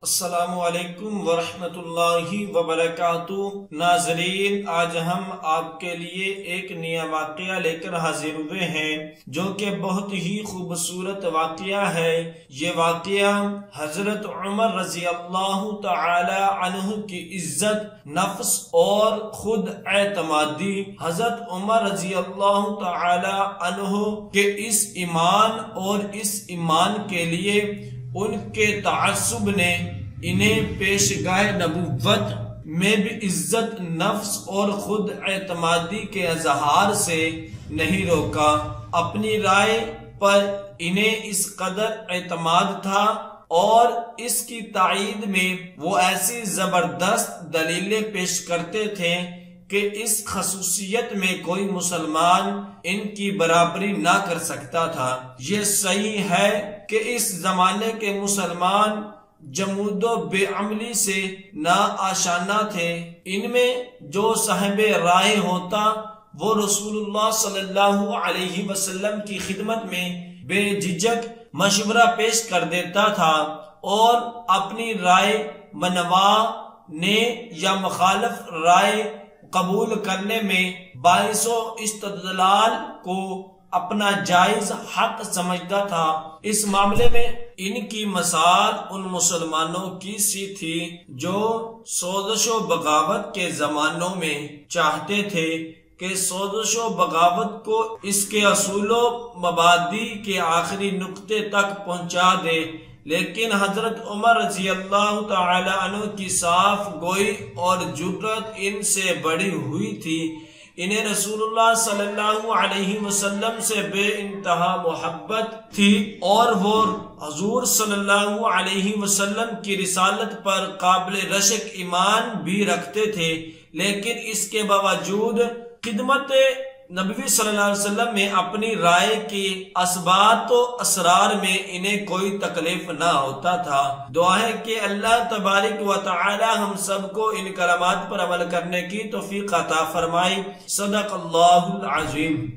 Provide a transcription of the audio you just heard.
السلام علیکم ورحمۃ اللہ وبرکاتہ۔ ناظرین، آج ہم آپ کے لیے ایک نیا واقعہ لے کر حاضر ہوئے ہیں جو کہ بہت ہی خوبصورت واقعہ ہے۔ یہ واقعہ حضرت عمر رضی اللہ تعالی عنہ کی عزت نفس اور خود اعتمادی، حضرت عمر رضی اللہ تعالی عنہ کے اس ایمان اور اس ایمان کے لیے ان کے تعصب نے انہیں پیشگاہ نبوت میں بھی عزت نفس اور خود اعتمادی کے اظہار سے نہیں روکا۔ اپنی رائے پر انہیں اس قدر اعتماد تھا اور اس کی تائید میں وہ ایسی زبردست دلیلیں پیش کرتے تھے کہ اس خصوصیت میں کوئی مسلمان ان کی برابری نہ کر سکتا تھا۔ یہ صحیح ہے کہ اس زمانے کے مسلمان جمود و بے عملی سے نا آشنا تھے۔ ان میں جو صاحب رائے ہوتا وہ رسول اللہ صلی اللہ علیہ وسلم کی خدمت میں بے جھجک مشورہ پیش کر دیتا تھا اور اپنی رائے منوانے یا مخالف رائے قبول کرنے میں باعث و استدلال کو اپنا جائز حق سمجھتا تھا۔ اس معاملے میں ان کی مثال ان مسلمانوں کی سی تھی جو سوزش و بغاوت کے زمانوں میں چاہتے تھے کہ سوزش و بغاوت کو اس کے اصول و مبادی کے آخری نقطے تک پہنچا دے، لیکن حضرت عمر رضی اللہ تعالی عنہ کی صاف گوئی اور جرأت ان سے بڑی ہوئی تھی۔ انہیں رسول اللہ صلی اللہ علیہ وسلم سے بے انتہا محبت تھی اور وہ حضور صلی اللہ علیہ وسلم کی رسالت پر قابل رشک ایمان بھی رکھتے تھے، لیکن اس کے باوجود خدمت نبی صلی اللہ علیہ وسلم میں اپنی رائے کی اثبات و اسرار میں انہیں کوئی تکلیف نہ ہوتا تھا۔ دعا ہے کہ اللہ تبارک و تعالی ہم سب کو ان کلمات پر عمل کرنے کی توفیق عطا فرمائے۔ صدق اللہ العظیم۔